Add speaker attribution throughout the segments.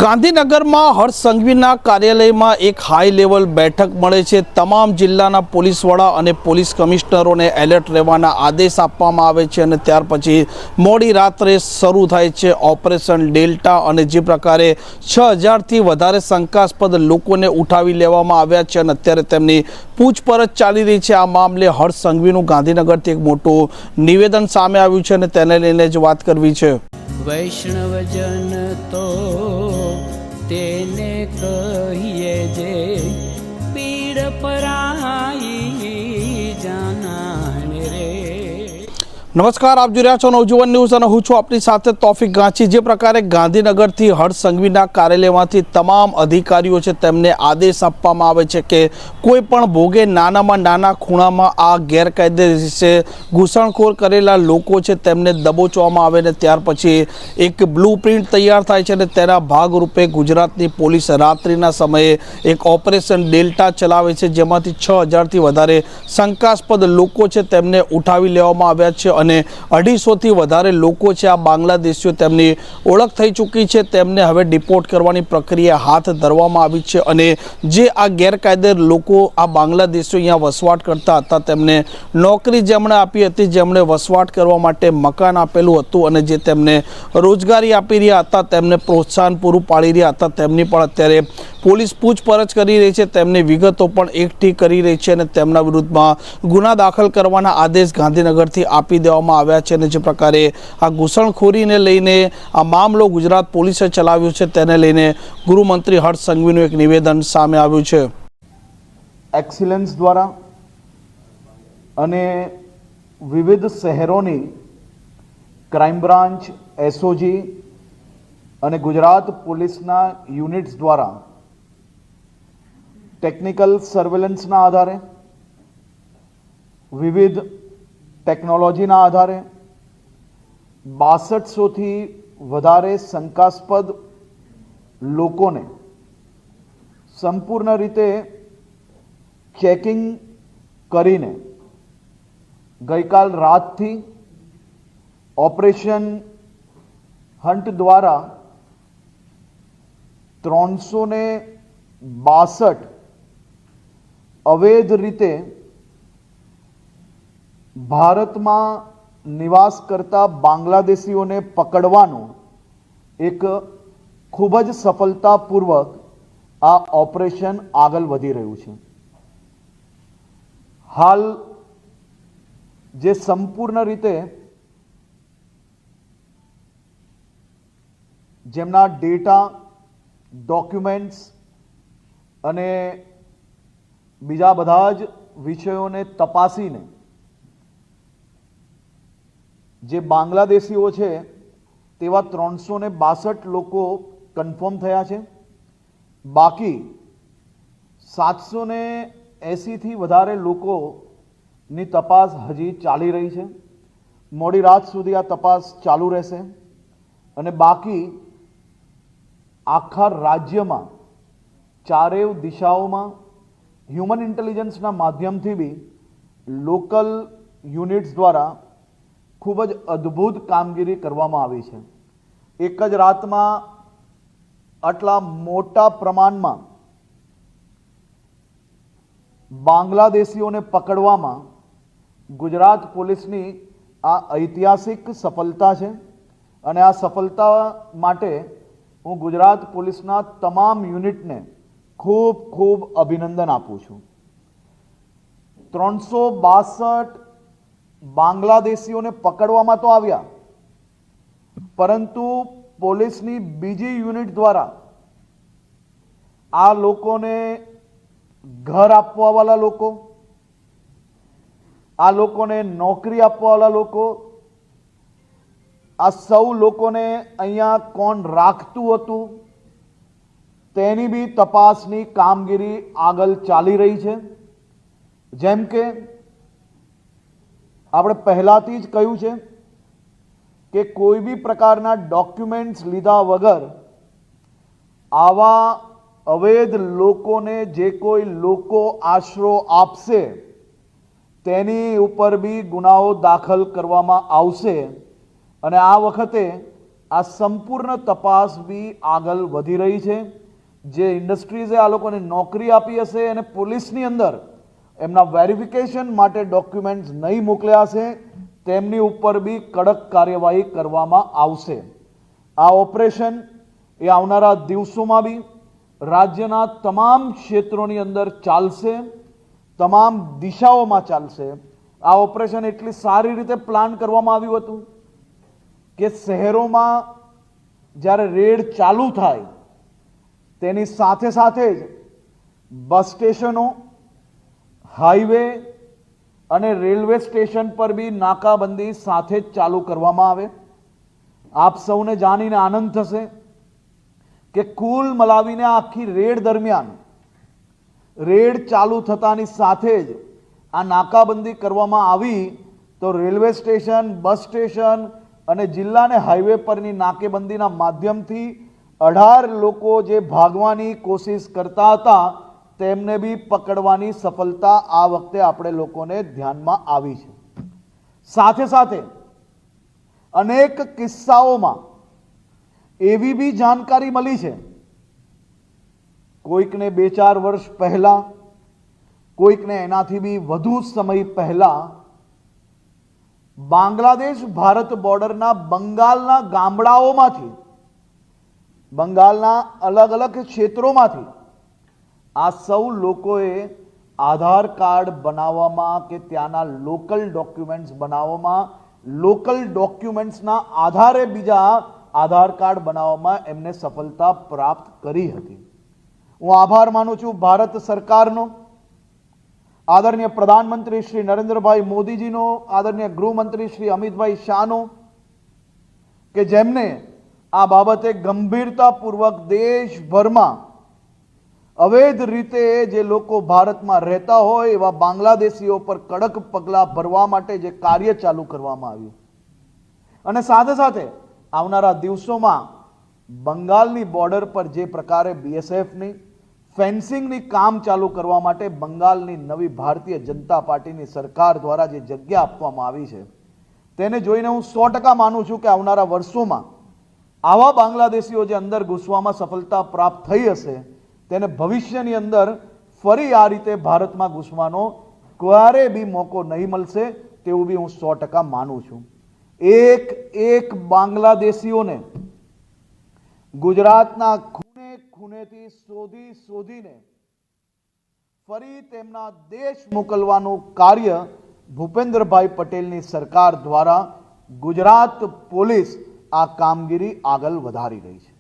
Speaker 1: ગાંધીનગરમાં હર્ષ સંઘવીના કાર્યાલયમાં એક હાઈ લેવલ બેઠક મળે છે। તમામ જિલ્લાના પોલીસ વડા અને પોલીસ કમિશનરોને એલર્ટ રહેવાના આદેશ આપવામાં આવે છે અને ત્યાર પછી મોડી રાત્રે શરૂ થાય છે ઓપરેશન ડેલ્ટા। અને જે પ્રકારે 6000થી વધારે શંકાસ્પદ લોકોને ઉઠાવી લેવામાં આવ્યા છે અને અત્યારે તેમની પૂછપરછ ચાલી રહી છે। આ મામલે હર્ષ સંઘવીનું ગાંધીનગરથી એક મોટું નિવેદન સામે આવ્યું છે અને તેને લઈને જ વાત કરવી છે।
Speaker 2: વૈષ્ણવજન તો તેને કહીએ જે પીડ પરાઈ જાનાને રે।
Speaker 1: નમસ્કાર, આપ જોઈ રહ્યા છો નવજીવન ન્યૂઝ અને હું છું આપની સાથે તોફિક ગાંચી। જે પ્રકારે ગાંધીનગરથી હર્ષ સંઘવીના કાર્યાલયમાંથી તમામ અધિકારીઓ છે તેમને આદેશ આપવામાં આવે છે કે કોઈ પણ ભોગે નાનામાં નાના ખૂણામાં આ ગેરકાયદે રીતે ઘૂસણખોર કરેલા લોકો છે તેમને દબોચવામાં આવે ને ત્યાર પછી એક બ્લુપ્રિન્ટ તૈયાર થાય છે અને તેના ભાગરૂપે ગુજરાતની પોલીસ રાત્રિના સમયે એક ઓપરેશન ડેલ્ટા ચલાવે છે, જેમાંથી 6000થી વધારે શંકાસ્પદ લોકો છે તેમને ઉઠાવી લેવામાં આવ્યા છે અને 250થી વધારે લોકો છે આ બાંગ્લાદેશીઓ તેમની ઓળખ થઈ ચૂકી છે। તેમને હવે ડિપોર્ટ કરવાની પ્રક્રિયા હાથ ધરવામાં આવી છે અને જે આ ગેરકાયદે લોકો આ બાંગ્લાદેશીઓ અહીંયા વસવાટ કરતા હતા તેમને નોકરી જેમણે આપી હતી, જેમણે વસવાટ કરવા માટે મકાન આપેલું હતું અને જે તેમને રોજગારી આપી રહ્યા હતા, તેમને પ્રોત્સાહન પૂરું પાડી રહ્યા હતા, તેમની પણ અત્યારે પોલીસ પૂછપરછ કરી રહી છે। તેમની વિગતો પણ એકઠી કરી રહી છે અને તેમના વિરુદ્ધમાં ગુના દાખલ કરવાના આદેશ ગાંધીનગરથી આપી દેવામાં આવ્યા છે અને જે પ્રકારે આ ઘૂસણખોરીને લઈને આ મામલો ગુજરાત પોલીસે ચલાવ્યો છે તેને લઈને ગૃહમંત્રી હર્ષ સંઘવીનું એક નિવેદન સામે આવ્યું છે।
Speaker 3: એક્સિલન્સ દ્વારા અને વિવિધ શહેરોની ક્રાઇમ બ્રાન્ચ, એસઓજી અને ગુજરાત પોલીસના યુનિટ્સ દ્વારા ટેકનિકલ સર્વેલન્સના આધારે, વિવિધ ટેકનોલોજીના આધારે 6200થી વધારે શંકાસ્પદ લોકોને સંપૂર્ણ રીતે ચેકિંગ કરીને ગઈકાલ રાતથી ઓપરેશન હન્ટ દ્વારા 362 અવૈધ રીતે ભારતમાં નિવાસ કરતા બાંગ્લાદેશીઓને પકડવાનું એક ખૂબ જ સફળતાપૂર્વક આ ઓપરેશન આગળ વધી રહ્યું છે। હાલ જે સંપૂર્ણ રીતે જેમના ડેટા, ડોક્યુમેન્ટ્સ અને બીજા બધા જ વિષયોને તપાસીને જે બાંગ્લાદેશીઓ છે તેવા 362 લોકો કન્ફર્મ થયા છે। બાકી 780થી વધારે લોકોની તપાસ હજી ચાલી રહી છે। મોડી રાત સુધી આ તપાસ ચાલુ રહેશે અને બાકી આખા રાજ્યમાં ચારેય દિશાઓમાં હ્યુમન ઇન્ટેલિજન્સના માધ્યમથી બી લોકલ યુનિટ્સ દ્વારા ખૂબ જ અદ્ભુત કામગીરી કરવામાં આવી છે। એક જ રાતમાં આટલા મોટા પ્રમાણમાં બાંગ્લાદેશીઓને પકડવામાં ગુજરાત પોલીસની આ ઐતિહાસિક સફળતા છે અને આ સફળતા માટે હું ગુજરાત પોલીસના તમામ યુનિટને ખૂબ ખૂબ અભિનંદન આપું છું। 362 બાંગ્લાદેશીઓને પકડવામાં તો આવ્યા, પરંતુ પોલીસની બીજી યુનિટ દ્વારા આ લોકોને ઘર આપવાવાળા લોકો, આ લોકોને નોકરી આપવાવાળા લોકો, આ સૌ લોકોને અહીંયા કોણ રાખતું હતું તેની બી તપાસની કામગીરી આગળ ચાલી રહી છે। જેમ કે આપણે પહેલાથી જ કહ્યું છે કે કોઈ બી પ્રકારના ડોક્યુમેન્ટ્સ લીધા વગર આવા અવૈધ લોકોને જે કોઈ લોકો આશરો આપશે તેની ઉપર બી ગુનાઓ દાખલ કરવામાં આવશે અને આ વખતે આ સંપૂર્ણ તપાસ બી આગળ વધી રહી છે. જે ઇન્ડસ્ટ્રીઝે આ લોકોને નોકરી આપી હશે અને પોલીસની અંદર એમના વેરિફિકેશન માટે ડોક્યુમેન્ટ્સ નહીં મોકલ્યા હશે તેમની ઉપર બી કડક કાર્યવાહી કરવામાં આવશે. આ ઓપરેશન એ આવનારા દિવસોમાં બી રાજ્યના તમામ ક્ષેત્રોની અંદર ચાલશે, તમામ દિશાઓમાં ચાલશે. આ ઓપરેશન એટલી સારી રીતે પ્લાન કરવામાં આવ્યું હતું કે શહેરોમાં જ્યારે રેડ ચાલુ થાય તેની સાથે સાથે જ બસ સ્ટેશનો, હાઈવે અને રેલવે સ્ટેશન પર બી નાકાબંધી સાથે જ ચાલુ કરવામાં આવે. આપ સૌને જાણીને આનંદ થશે કે કુલ મલાવીને આખી રેડ દરમિયાન રેડ ચાલુ થતાની સાથે જ આ નાકાબંધી કરવામાં આવી તો રેલવે સ્ટેશન, બસ સ્ટેશન અને જિલ્લા અને હાઈવે પરની નાકેબંધીના માધ્યમથી 18 લોકો જે ભાગવાની કોશિશ કરતા હતા તેમને બી પકડવાની સફળતા આ વખતે આપણે લોકોને ધ્યાનમાં આવી છે. સાથે સાથે અનેક કિસ્સાઓમાં એવી બી જાણકારી મળી છે, કોઈકને 2-4 વર્ષ પહેલા, કોઈકને એનાથી બી વધુ સમય પહેલા બાંગ્લાદેશ ભારત બોર્ડરના બંગાળના ગામડાઓમાંથી, બંગાળના અલગ અલગ ક્ષેત્રોમાંથી આ સૌ લોકોએ આધાર કાર્ડ બનાવવામાં કે ત્યાંના લોકલ ડોક્યુમેન્ટ્સ બનાવવામાં, લોકલ ડોક્યુમેન્ટ્સના આધારે બીજા આધાર કાર્ડ બનાવવામાં એમને સફળતા પ્રાપ્ત કરી હતી. હું આભાર માનું છું ભારત સરકારનો, આદરણીય પ્રધાનમંત્રી શ્રી નરેન્દ્રભાઈ મોદીજીનો, આદરણીય ગૃહમંત્રી શ્રી અમિતભાઈ શાહનો, કે જેમને આ બાબતે ગંભીરતાપૂર્વક દેશભરમાં અવૈધ રીતે જે લોકો ભારતમાં રહેતા હોય એવા બાંગ્લાદેશીઓ પર કડક પગલાં ભરવા માટે જે કાર્ય ચાલુ કરવામાં આવ્યું અને સાથે સાથે આવનારા દિવસોમાં બંગાળની બોર્ડર પર જે પ્રકારે બીએસએફની ફેન્સિંગની કામ ચાલુ કરવા માટે બંગાળની નવી ભારતીય જનતા પાર્ટીની સરકાર દ્વારા જે જગ્યા આપવામાં આવી છે તેને જોઈને હું 100% માનું છું કે આવનારા વર્ષોમાં આવા બાંગ્લાદેશીઓ જે અંદર ઘૂસવામાં સફળતા પ્રાપ્ત થઈ હશે તેને ભવિષ્યની અંદર ફરી આ રીતે ભારતમાં ઘૂસવાનો ક્યારે બી મોકો નહીં મળશે તેવું બી હું 100% માનું છું. એક બાંગ્લાદેશીઓને ગુજરાતના ખૂણે ખૂણેથી શોધીને ફરી તેમના દેશ મોકલવાનું કાર્ય ભૂપેન્દ્રભાઈ પટેલની સરકાર દ્વારા ગુજરાત પોલીસ આ કામગીરી આગળ વધારી રહી છે.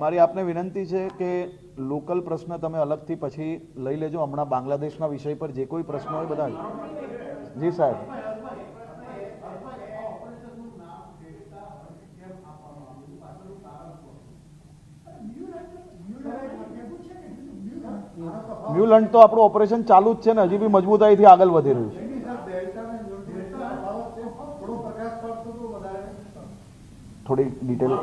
Speaker 3: મારી આપને વિનંતી છે કે લોકલ પ્રશ્ન તમે અલગથી પછી લઈ લેજો. હમણાં બાંગ્લાદેશના વિષય પર જે કોઈ પ્રશ્ન હોય બધા. જી સાહેબ. મ્યુલન્ટ તો આપણું ઓપરેશન ચાલુ જ છે ને, હજી બી મજબૂતાઈથી આગળ વધી રહ્યું છે. થોડી detail.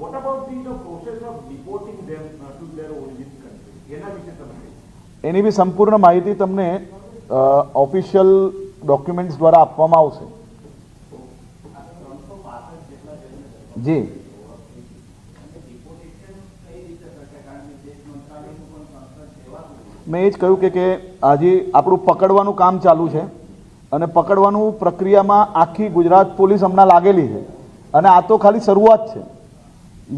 Speaker 4: What about the process of deporting them to their origin country? એના વિશે તમે
Speaker 3: એની બી સંપૂર્ણ માહિતી તમને ઓફિશિયલ ડોક્યુમેન્ટ્સ દ્વારા આપવામાં આવશે. જી. મેં એ જ કહ્યું કે આજે આપણું પકડવાનું કામ ચાલુ છે અને પકડવાનું પ્રક્રિયામાં આખી ગુજરાત પોલીસ હમણાં લાગેલી છે અને આ તો ખાલી શરૂઆત છે.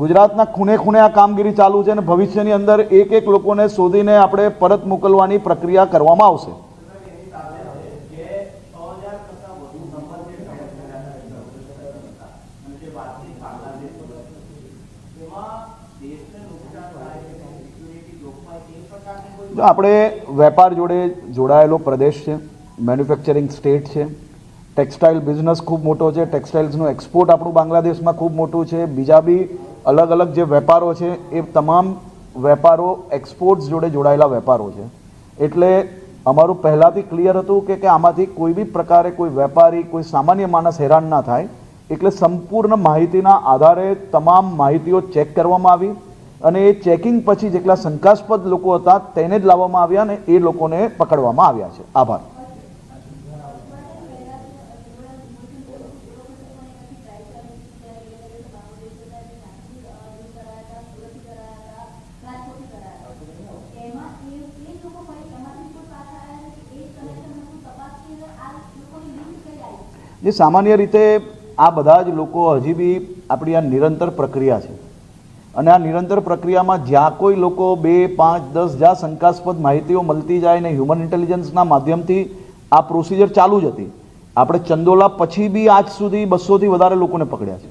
Speaker 3: ગુજરાતના ખૂણે ખૂણે આ કામગીરી ચાલુ છે અને ભવિષ્યની અંદર એક લોકોને શોધીને આપણે પરત મોકલવાની પ્રક્રિયા કરવામાં આવશે. આપણે વેપાર જોડે જોડાયેલો પ્રદેશ છે, મેન્યુફેક્ચરિંગ સ્ટેટ છે, ટેક્સટાઇલ બિઝનેસ ખૂબ મોટો છે, ટેક્સટાઇલ્સનું એક્સપોર્ટ આપણું બાંગ્લાદેશમાં ખૂબ મોટું છે, બીજા બી અલગ અલગ જે વેપારો છે એ તમામ વેપારો એક્સપોર્ટ્સ જોડે જોડાયેલા વેપારો છે. એટલે અમારું પહેલાંથી ક્લિયર હતું કે આમાંથી કોઈ બી પ્રકારે કોઈ વેપારી, કોઈ સામાન્ય માણસ હેરાન ના થાય. એટલે સંપૂર્ણ માહિતીના આધારે તમામ માહિતીઓ ચેક કરવામાં આવી અને એ ચેકિંગ પછી જેટલા શંકાસ્પદ લોકો હતા તેને જ લાવવામાં આવ્યા અને એ લોકોને પકડવામાં આવ્યા છે. આભાર. જે સામાન્ય રીતે આ બધા જ લોકો હજી બી આપણી આ નિરંતર પ્રક્રિયા છે અને આ નિરંતર પ્રક્રિયામાં જ્યાં કોઈ લોકો 2, 5, 10 જ્યાં શંકાસ્પદ માહિતીઓ મળતી જાય ને હ્યુમન ઇન્ટેલિજન્સના માધ્યમથી આ પ્રોસિજર ચાલુ જ હતી. આપણે ચંદોલા પછી બી આજ સુધી 200થી વધારે લોકોને પકડ્યા છે.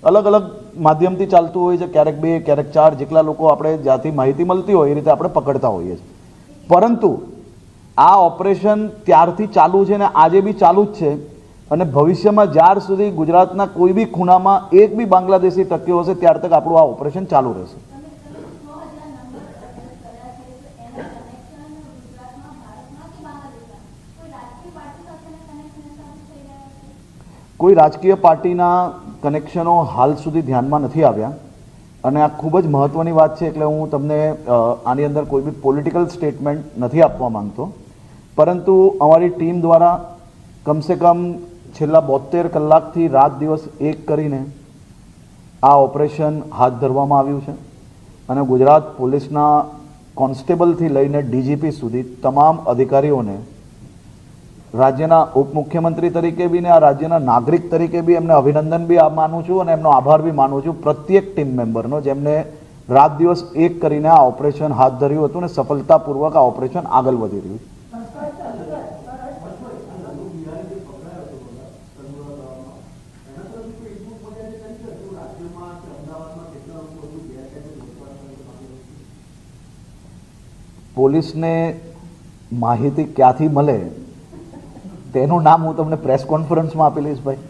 Speaker 3: અલગ અલગ માધ્યમથી ચાલતું હોય છે. ક્યારેક 2, ક્યારેક 4 જેટલા લોકો આપણે જ્યાંથી માહિતી મળતી હોય એ રીતે આપણે પકડતા હોઈએ છીએ. પરંતુ આ ઓપરેશન ત્યારથી ચાલુ છે ને આજે બી ચાલુ જ છે અને ભવિષ્યમાં જ્યાર સુધી ગુજરાતના કોઈ બી ખૂણામાં એક બી બાંગ્લાદેશી ટક્યો હશે ત્યાર તક આપણું આ ઓપરેશન ચાલુ રહેશે. કોઈ રાજકીય પાર્ટીના કનેક્શનો હાલ સુધી ધ્યાનમાં નથી આવ્યા અને આ ખૂબ જ મહત્ત્વની વાત છે. એટલે હું તમને આની અંદર કોઈ બી પોલિટિકલ સ્ટેટમેન્ટ નથી આપવા માંગતો, પરંતુ અમારી ટીમ દ્વારા કમસે કમ છેલ્લા 72 કલાકથી રાત દિવસ એક કરીને આ ઓપરેશન હાથ ધરવામાં આવ્યું છે અને ગુજરાત પોલીસના કોન્સ્ટેબલથી લઈને ડીજીપી સુધી તમામ અધિકારીઓને રાજ્યના ઉપમુખ્યમંત્રી તરીકે બી ને આ રાજ્યના નાગરિક તરીકે બી એમને અભિનંદન બી માનું છું અને એમનો આભાર બી માનું છું પ્રત્યેક ટીમ મેમ્બરનો, જેમને રાત દિવસ એક કરીને આ ઓપરેશન હાથ ધર્યું હતું અને સફળતાપૂર્વક આ ઓપરેશન આગળ વધી રહ્યું છે. પોલીસને માહિતી ક્યાંથી મળે તેનું નામ હું તમને પ્રેસ કોન્ફરન્સમાં આપી લઈશ ભાઈ.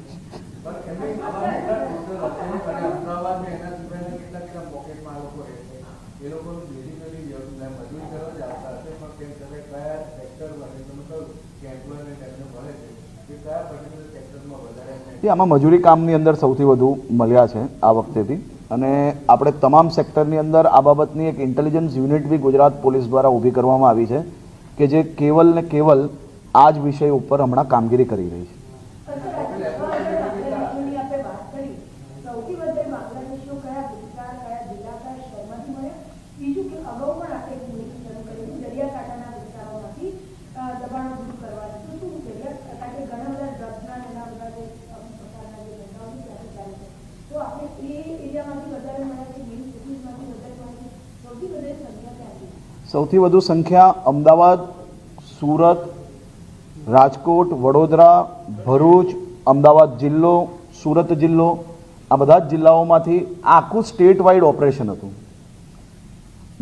Speaker 3: આમાં મજૂરી કામની અંદર સૌથી વધુ મળ્યા છે આ વખતેથી અને આપણે તમામ સેક્ટરની અંદર આ બાબતની એક intelligence unit B Gujarat police દ્વારા ઊભી કરવામાં આવી છે કે જે કેવલ ને કેવલ આ જ વિષય ઉપર હમણાં કામગીરી કરી રહી છે. સૌથી વધુ સંખ્યા અમદાવાદ, સુરત, રાજકોટ, વડોદરા, ભરૂચ, અમદાવાદ જિલ્લો, સુરત જિલ્લો, આ બધા જ જિલ્લાઓમાંથી આખું સ્ટેટ વાઇડ ઓપરેશન હતું.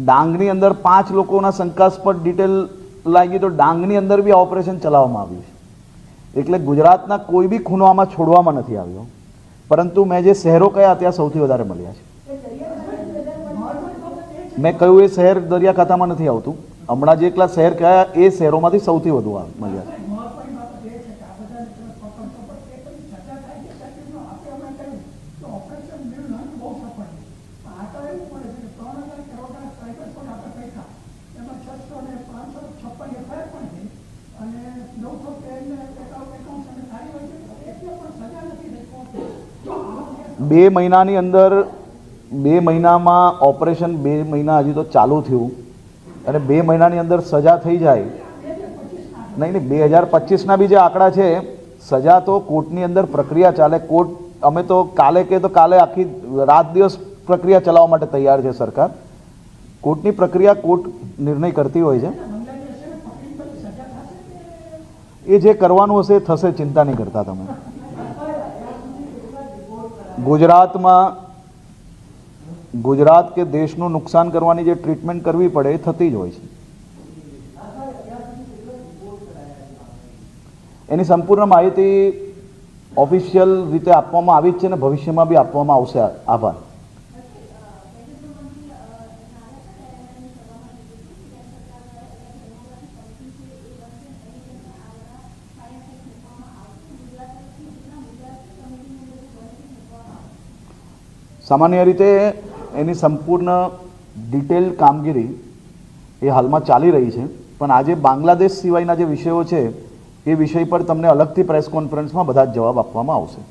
Speaker 3: ડાંગની અંદર 5 લોકોના શંકાસ્પદ ડિટેલ લાગી તો ડાંગની અંદર બી આ ઓપરેશન ચલાવવામાં આવ્યું છે. એટલે ગુજરાતના કોઈ બી ખૂણો આમાં છોડવામાં નથી આવ્યો, પરંતુ મેં જે શહેરો કયા ત્યાં સૌથી વધારે મળ્યા છે. મેં કહ્યું એ શહેર દરિયાકાંઠામાં નથી આવતું. હમણાં જેટલા શહેર કયા એ શહેરોમાંથી સૌથી વધુ મળ્યા છે. બે મહિનાની અંદર 2 મહિનામાં ઓપરેશન 2 મહિના હજી તો ચાલુ થયું અને 2 મહિનાની અંદર સજા થઈ જાય. નહીં 2025ના બી જે આંકડા છે, સજા તો કોર્ટની અંદર પ્રક્રિયા ચાલે. કોર્ટ અમે તો કાલે આખી રાત દિવસ પ્રક્રિયા ચલાવવા માટે તૈયાર છે સરકાર. કોર્ટની પ્રક્રિયા કોર્ટ નિર્ણય કરતી હોય છે. એ જે કરવાનું હશે એ થશે, ચિંતા નહીં કરતા તમે. ગુજરાત કે દેશનું નુકસાન કરવાની જે ટ્રીટમેન્ટ કરવી પડે એ થતી જ હોય છે. એની સંપૂર્ણ માહિતી ઓફિશિયલ રીતે આપવામાં આવી જ છે ને ભવિષ્યમાં બી આપવામાં આવશે. આભાર. સામાન્ય રીતે એની સંપૂર્ણ ડિટેલ કામગીરી એ હાલમાં ચાલી રહી છે, પણ આજે બાંગ્લાદેશ સિવાયના જે વિષયો છે એ વિષય પર તમને અલગથી પ્રેસ કોન્ફરન્સમાં બધા જ જવાબ આપવામાં આવશે.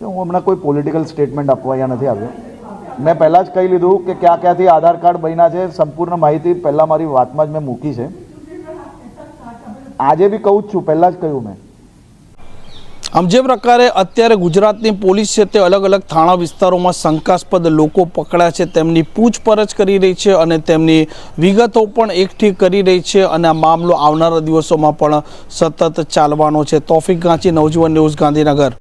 Speaker 3: હું હમણાં કોઈ પોલિટિકલ સ્ટેટમેન્ટ આપવા અહીંયા નથી આવ્યો. મેં પહેલાં જ કહી લીધું કે ક્યાં ક્યાંથી આધાર કાર્ડ બન્યા છે, સંપૂર્ણ માહિતી પહેલાં મારી વાતમાં જ મેં મૂકી છે. આજે બી કહું જ છું, પહેલાં જ કહ્યું મેં.
Speaker 1: આમ જે પ્રકારે અત્યારે ગુજરાતની પોલીસ છે તે અલગ અલગ થાણા વિસ્તારોમાં શંકાસ્પદ લોકો પકડ્યા છે, તેમની પૂછપરછ કરી રહી છે અને તેમની વિગતો પણ એકઠી કરી રહી છે અને આ મામલો આવનારા દિવસોમાં પણ સતત ચાલવાનો છે. તોફિક ગાંચી, નવજીવન ન્યૂઝ, ગાંધીનગર.